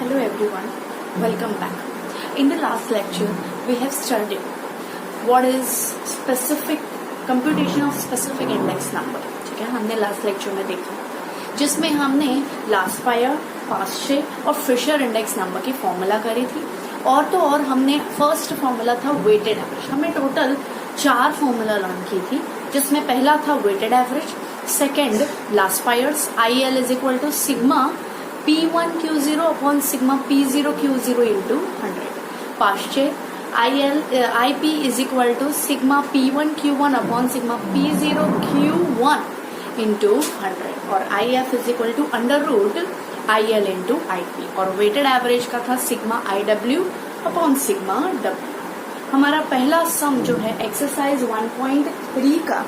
Hello everyone, welcome back. In the last lecture, we have studied what is specific computation of specific index number. ठीक है, हमने last lecture में देखा जिसमें हमने लास्ट फायर, पास्चे और फिशर इंडेक्स नंबर की फॉर्मूला करी थी। और तो और हमने फर्स्ट फॉर्मूला था वेटेड एवरेज। हमने टोटल 4 फॉर्मूला लर्न की थी, जिसमें पहला था weighted average, second Laspeyres IL is equal to sigma P1Q0 upon sigma P0Q0 into 100। Paasche IP is equal to sigma P1Q1 upon sigma P0Q1 into 100 और IF is equal to under root IL into IP। और weighted average का था sigma IW upon sigma W। हमारा पहला सम जो है exercise 1.3 का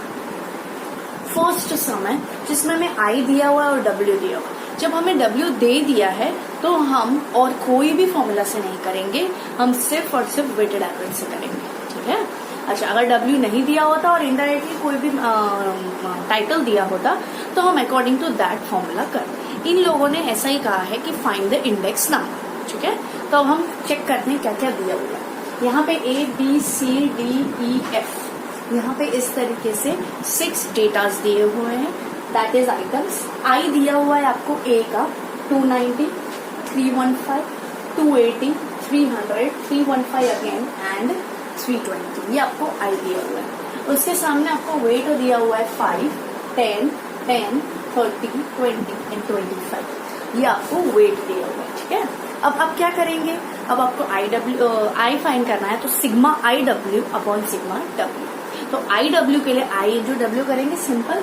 first सम है, जिसमें हमें I दिया हुआ है और W दिया हुआ है। जब हमें W दे दिया है तो हम और कोई भी फॉर्मूला से नहीं करेंगे, हम सिर्फ और सिर्फ वेटेड एवरेज से करेंगे। ठीक है। अच्छा, अगर W नहीं दिया होता और इनडायरेक्टली कोई भी टाइटल दिया होता तो हम अकॉर्डिंग टू दैट फॉर्मूला करते। इन लोगों ने ऐसा ही कहा है कि फाइंड द इंडेक्स नंबर। ठीक है, तो अब हम चेक करते हैं क्या क्या दिया हुआ है। यहाँ पे ABCDEF, यहाँ पे इस तरीके से 6 डेटास दिए हुए हैं, दैट इज आइटम्स। I दिया हुआ है आपको A का 290, 315, 280, 300, 315 अगेन एंड 320। ये आपको I दिया हुआ है। उसके सामने आपको वेट दिया हुआ है 5, 10, 10, 30, 20 एंड 25। ये आपको वेट दिया हुआ है। ठीक है, अब आप क्या करेंगे, अब आपको I फाइंड करना है, तो sigma IW upon sigma W। तो IW के लिए I इंटू W करेंगे, सिंपल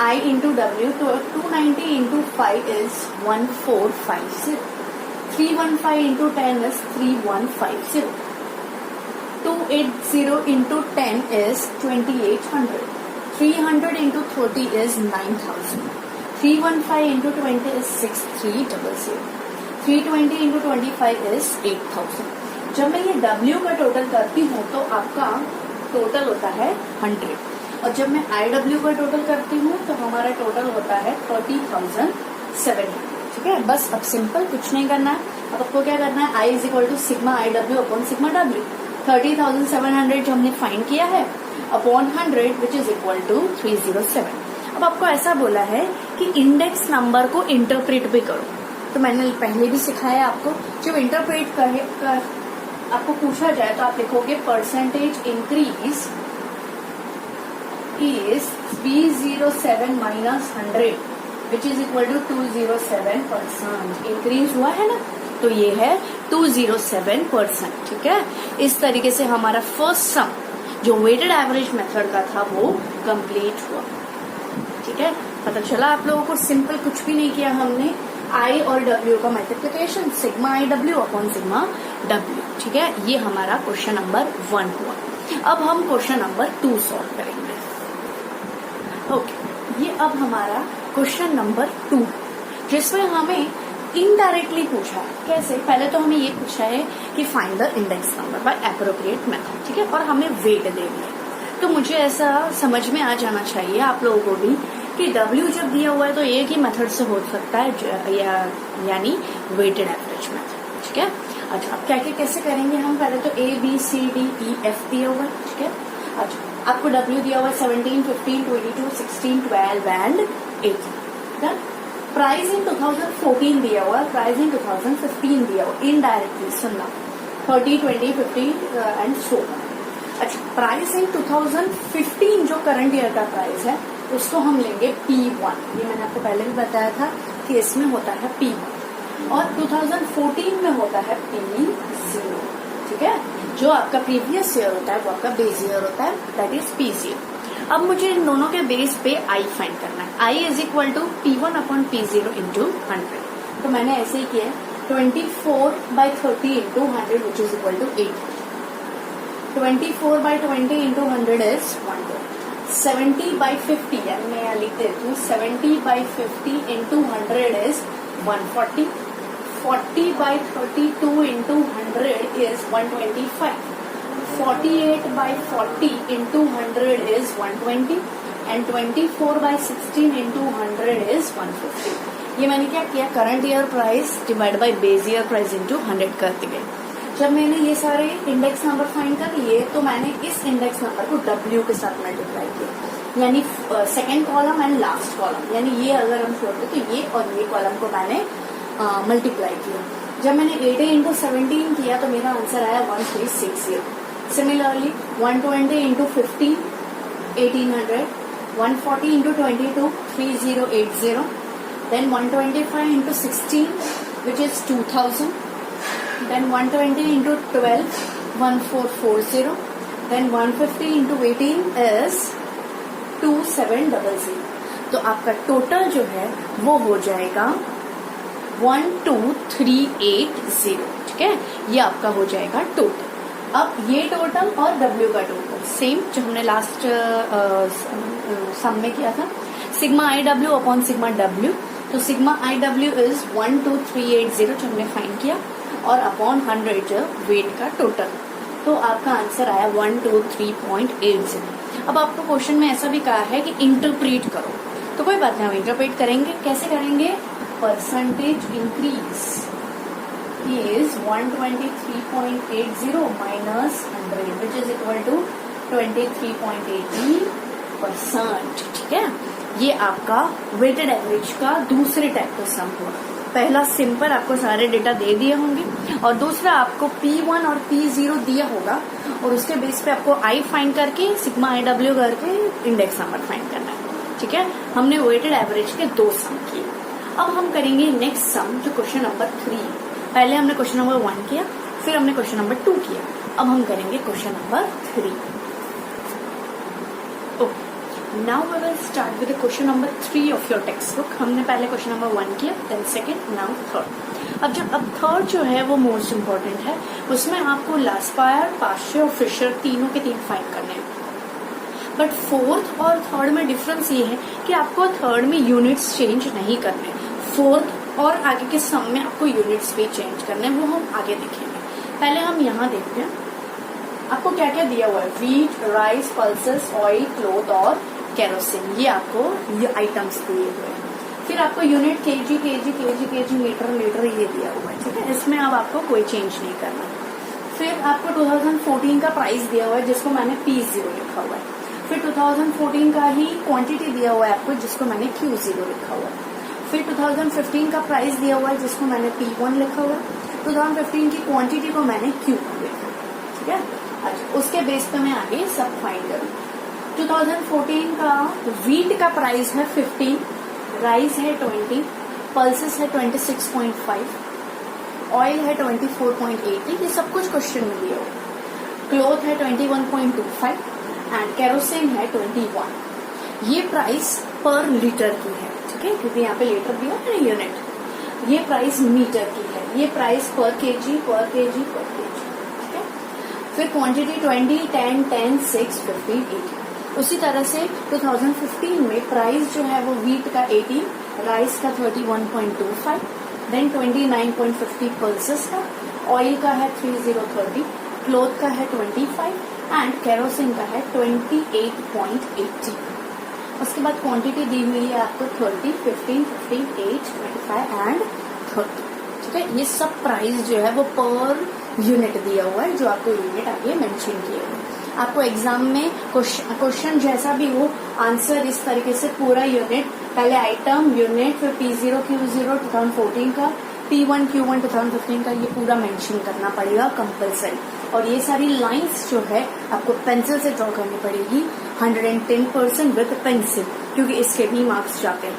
I इंटू W। तो 290 into 5 is 1450, 315 into 10 is 3150, 280 into 10 is 2800, 300 into 30 is 9000, 315 into 20 is 6300, 320 into 25 is 8000। जब मैं ये W का टोटल करती हूँ तो आपका टोटल होता है 100, और जब मैं IW का टोटल करती हूँ तो हमारा टोटल होता है 30,700। ठीक है, बस अब सिंपल कुछ नहीं करना है। अब आपको क्या करना है, I is equal to sigma IW upon sigma W। 30,700 जो हमने फाइंड किया है upon 100 which is equal to 307। अब आपको ऐसा बोला है कि इंडेक्स नंबर को इंटरप्रेट भी करो। तो मैंने पहले भी सिखाया आपको, जब इंटरप्रेट आपको पूछा जाए तो आप लिखोगे percentage increase is 307 minus 100 which is equal to 207%। Increase हुआ है ना, तो ये है 207%। ठीक है, इस तरीके से हमारा फर्स्ट सम जो वेटेड एवरेज मेथड का था वो कंप्लीट हुआ। ठीक है, पता चला आप लोगों को, सिंपल कुछ भी नहीं किया हमने। I और W का multiplication sigma IW upon sigma W। ठीक है, ये हमारा क्वेश्चन नंबर 1 हुआ। अब हम क्वेश्चन नंबर 2 सॉल्व करेंगे। ओके, ये अब हमारा क्वेश्चन नंबर 2, जिसमें हमें इनडायरेक्टली पूछा है। कैसे, पहले तो हमें ये पूछा है कि find the index number by appropriate method. ठीक है, और हमें वेट दे दिया। तो मुझे ऐसा समझ में आ जाना चाहिए आप लोगों को भी कि W जब दिया हुआ है तो एक ही मेथड से हो सकता है, यानी वेटेड एवरेज मेथड। ठीक है, अच्छा अब क्या कैसे करेंगे हम, पहले तो ABCDEF दिया हुआ है। ठीक है, अच्छा आपको W दिया हुआ है 17, 15, 22, 16, 12 एंड 18। प्राइस इन 2014 दिया हुआ है, प्राइस इन 2015 दिया हुआ, इनडायरेक्टली सुनना 30, 20, 50 एंड सो। अच्छा, प्राइस इन 2015 जो करंट ईयर का प्राइस है उसको हम लेंगे P1। ये मैंने आपको पहले भी बताया था कि इसमें होता है P1 और 2014 में होता है P0। ठीक है, जो आपका प्रीवियस ईयर होता है वो आपका बेस ईयर होता है, दैट इज P0। अब मुझे इन दोनों के बेस पे I फाइंड करना है। I is equal to P1 upon P0 into 100। तो मैंने ऐसे ही किया 24/30 into 100 which is equal to 8। 24/20 into 100 is 100। 70/50, यानी मैं यहाँ लिख देती हूँ 70/50 into 100 is 140। 40/32 into 100 is 125. 48/40 into 100 is 120 and 24/16 into 100 is 150. ये मैंने क्या किया, current year price divide by base year price into 100 कर दिए। जब मैंने ये सारे इंडेक्स नंबर फाइंड कर लिए तो मैंने इस इंडेक्स नंबर को W के साथ मल्टीप्लाई किया, यानी second column and last column, यानी ये अगर हम छोड़ते तो ये और ये कॉलम को मैंने मल्टीप्लाई किया। जब मैंने 80 इंटू 17 किया तो मेरा आंसर आया 1360। Similarly 120 into 15 1800, 140 into 22 3080, then 125 into 16 which is 2000, then 120 into 12 1440, then 150 into 18 is 2700। तो आपका टोटल जो है वो हो जाएगा 12380, ठीक है, ये आपका हो जाएगा टोटल। अब ये टोटल और W का टोटल सेम जो हमने लास्ट सम में किया था, sigma IW upon sigma W। तो सिग्मा IW इज 12380 जो हमने फाइंड किया, और अपॉन 100 जो वेट का टोटल, तो आपका आंसर आया 123.80। अब आपको क्वेश्चन में ऐसा भी कहा है कि इंटरप्रेट करो, तो कोई बात नहीं, हम इंटरप्रेट करेंगे। कैसे करेंगे, percentage increase is 123.80 minus 100 which is equal to 23.80%, ठीक है। ये आपका वेटेड एवरेज का दूसरे टाइप का सम हुआ। पहला सिंपल आपको सारे डेटा दे दिए होंगे, और दूसरा आपको P1 और P0 दिया होगा, और उसके बेस पे आपको I फाइंड करके सिग्मा IW करके इंडेक्स नंबर फाइंड करना है, ठीक है। हमने वेटेड एवरेज के 2 सम किए। अब हम करेंगे नेक्स्ट सम जो क्वेश्चन नंबर 3। पहले हमने क्वेश्चन नंबर 1 किया, फिर हमने क्वेश्चन नंबर 2 किया, अब हम करेंगे question number 3। Okay, now we will start with question number 3 of your text book. हमने पहले क्वेश्चन नंबर 1 किया, देन सेकंड, नाउ थर्ड। अब थर्ड जो है वो मोस्ट इम्पोर्टेंट है, उसमें आपको लास्पायर, पास्चे और फिशर तीनों के 3 फाइंड करने हैं। बट फोर्थ और थर्ड में डिफरेंस ये है कि आपको थर्ड में यूनिट्स चेंज नहीं करने, फोर्थ और आगे के सम में आपको यूनिट्स भी चेंज करने हैं, वो हम आगे देखेंगे। पहले हम यहाँ देखते हैं आपको क्या क्या दिया हुआ है। Wheat, rice, pulses, oil, cloth और केरोसिन, ये आपको ये आइटम्स दिए हुए हैं। फिर आपको यूनिट केजी, लीटर, ये दिया हुआ है, ठीक है। इसमें अब आपको कोई चेंज नहीं करना। फिर आपको 2014 का प्राइस दिया हुआ है जिसको मैंने P0 लिखा हुआ है। फिर 2014 का ही क्वांटिटी दिया हुआ है आपको, जिसको मैंने Q0 लिखा हुआ है। फिर 2015 का प्राइस दिया हुआ है जिसको मैंने P1 लिखा हुआ है। 2015 की क्वांटिटी को मैंने Q1 लिखा, ठीक है। अच्छा, उसके बेस पे मैं आगे सब फाइंड करूँ। 2014 का वीट का प्राइस है 15, राइस है 20, पल्सेस है 26.5, ऑयल है 24.80, ये सब कुछ क्वेश्चन में दिया हुआ। क्लोथ है 21.25 एंड केरोसिन है 21। ये प्राइस पर लीटर की है, ठीक है, क्योंकि यहाँ पे लीटर दिया है ना यूनिट। ये प्राइस मीटर की है, ये प्राइस पर केजी, ठीक है। फिर क्वांटिटी 20, 10, 10, 6, 15, 18। उसी तरह से 2015 में प्राइस जो है वो वीट का 18, राइस का 31.25, देन 29.50 पल्सेस का, ऑयल का है 3030, क्लोथ का है 25 एंड केरोसिन का है 28.80। उसके बाद क्वांटिटी दी हुई है आपको 30, 15, 15, 8, 25 एंड 30, ठीक है। ये सब प्राइस जो है वो पर यूनिट दिया हुआ है, जो आपको यूनिट आगे मेंशन किए हुए। आपको एग्जाम में क्वेश्चन जैसा भी हो, आंसर इस तरीके से पूरा यूनिट, पहले आइटम, यूनिट, फिर P0, Q0 2014 का, P1, Q1 2015 का, ये पूरा मेंशन करना पड़ेगा कंपलसरी। और ये सारी लाइंस जो है आपको पेंसिल से ड्रॉ करनी पड़ेगी 110% विद पेंसिल, क्योंकि इसके भी मार्क्स जाते हैं,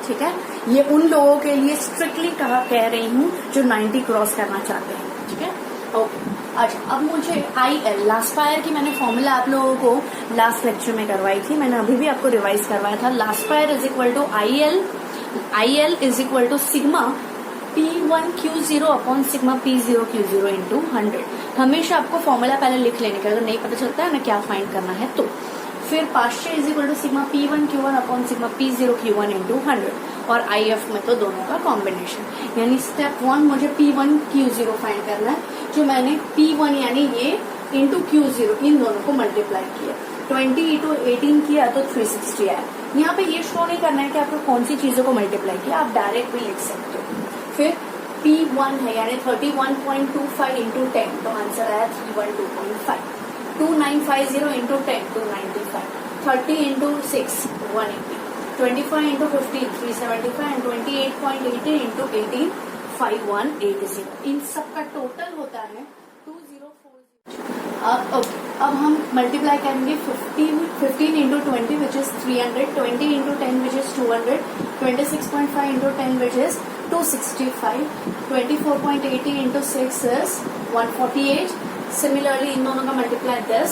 ठीक है। ये उन लोगों के लिए स्ट्रिक्टली कह रही हूँ जो 90 क्रॉस करना चाहते हैं, ठीक है। ओके, अच्छा, अब मुझे IL लास्पायर की मैंने फॉर्मूला आप लोगों को लास्ट लेक्चर में करवाई थी, मैंने अभी भी आपको रिवाइज करवाया था। Laspeyres is equal to IL is equal to sigma P1 Q0 upon sigma P0 Q0 into 100। हमेशा आपको फॉर्मूला पहले लिख लेने का, अगर नहीं पता चलता है ना क्या फाइंड करना है तो। फिर Paasche is equal to sigma P1 Q1 upon sigma P0 Q1 into 100, और IF में तो दोनों का कॉम्बिनेशन। यानी स्टेप 1 मुझे P1 Q0 फाइंड करना है, जो मैंने P1 यानी ये इंटू Q0 इन दोनों को मल्टीप्लाई किया। 20 इंटू 18 किया तो 360 आया। यहाँ पे ये शो नहीं करना है कि आपको कौन सी चीजों को मल्टीप्लाई किया, आप डायरेक्ट भी लिख सकते हो। फिर P1 है यानी 31.25 इंटू 10, तो आंसर आया 312.5। 2950 into 10 295, 30 into 6 180, 25 into 15 375 and 28.80 into 18 5180। इन सब का टोटल होता है 2040। अब हम मल्टीप्लाई करेंगे 15 into 20 which is 300, 20 into 10 which is 200, 26.5 into 10 which is 265, 24.80 into 6 is 148। Similarly in दोनों का मल्टीप्लाई 10,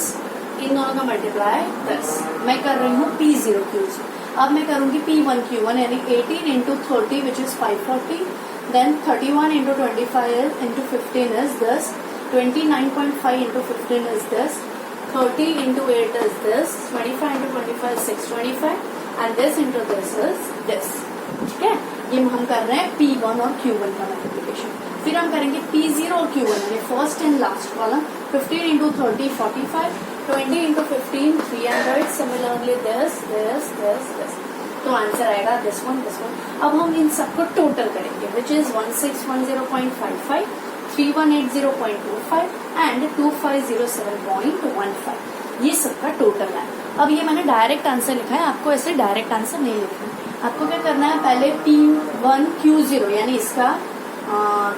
इन दोनों का मल्टीप्लाई 10। मैं कर रही हूँ P0 Q0। अब मैं करूंगी P1 Q1 यानी 18 into 30 which is 540, then 31 into 25 into 15 is 10, 29.5 into 15 is this, 30 into 8 is this, 25 into 25 is 625 and this into this is this। ठीक है, ये हम कर रहे हैं P1 और Q1 का मल्टीप्लिकेशन। फिर हम करेंगे P0 और Q1 यानी first and last column. 15 into 30 45, 20 into 15 300, similarly this this this this, तो आंसर आएगा this one this one। अब हम इन सबको टोटल करेंगे विच इज 1610.55, 3180.25 एंड 2507.15, ये सबका टोटल है। अब ये मैंने डायरेक्ट आंसर लिखा है, आपको ऐसे डायरेक्ट आंसर नहीं लिखना है। आपको क्या करना है, पहले P1 Q0 यानी इसका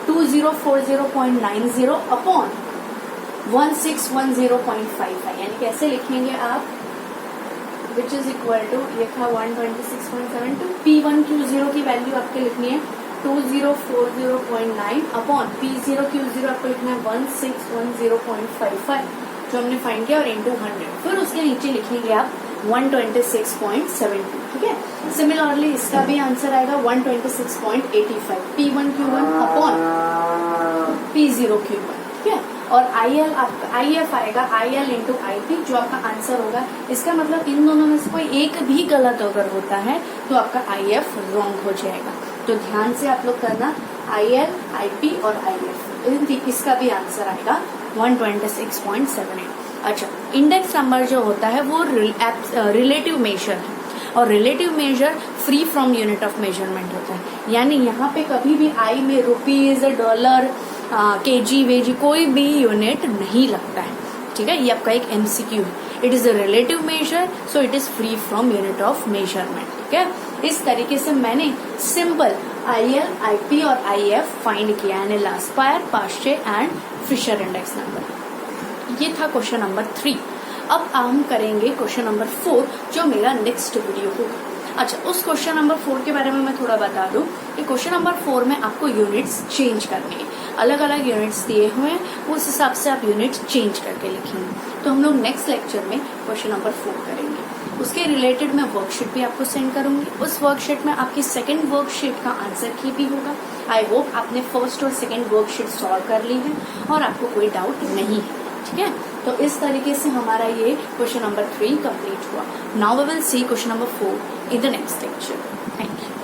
2040.90 अपॉन 1610.55 यानी कैसे लिखेंगे आप, विच इज इक्वल टू, ये था 126.72। P1 Q0 की वैल्यू आपके लिखनी है 2040.9 अपॉन P0 Q0 आपको लिखना है 1610.55 जो हमने फाइंड किया और इंटू 100। फिर उसके नीचे लिखेंगे आप 126.72। ठीक है, सिमिलरली इसका भी आंसर आएगा 126.85 P1 Q1 upon P0 Q1। ठीक है, और IF आएगा IL इंटू IP जो आपका आंसर होगा। इसका मतलब इन दोनों में से कोई एक भी गलत अगर होता है तो आपका IF रॉन्ग हो जाएगा। तो ध्यान से आप लोग करना, IL, IP और IF, इसका भी आंसर आएगा 126.78। अच्छा, इंडेक्स नंबर जो होता है वो रिलेटिव मेजर है और relative major free from unit of measurement होता है। यानी यहाँ पे कभी भी आई में रुपीज, डॉलर, केजी, वेजी कोई भी यूनिट नहीं लगता है। ठीक है, ये आपका एक MCQ है। It is a relative major so it is free from unit of measurement. ठीक है, इस तरीके से मैंने सिंपल IL, IP और IF फाइंड किया यानी लास्पायर, पाश्चे एंड फिशर इंडेक्स नंबर। ये था क्वेश्चन नंबर 3। अब हम करेंगे क्वेश्चन नंबर 4 जो मेरा नेक्स्ट वीडियो होगा। अच्छा, उस क्वेश्चन नंबर 4 के बारे में मैं थोड़ा बता दूं कि क्वेश्चन नंबर 4 में आपको यूनिट्स चेंज करनी है। अलग अलग यूनिट्स दिए हुए हैं, उस हिसाब से आप यूनिट्स चेंज करके लिखेंगे। तो हम लोग नेक्स्ट लेक्चर में क्वेश्चन नंबर 4 करेंगे। उसके रिलेटेड मैं वर्कशीट भी आपको सेंड करूंगी। उस वर्कशीट में आपकी सेकंड वर्कशीट का आंसर की भी होगा। आई होप आपने फर्स्ट और सेकंड वर्कशीट सॉल्व कर ली है और आपको कोई डाउट नहीं है। ठीक है, तो इस तरीके से हमारा ये क्वेश्चन नंबर 3 कंप्लीट हुआ। Now we will see question number 4 in the next lecture. Thank you.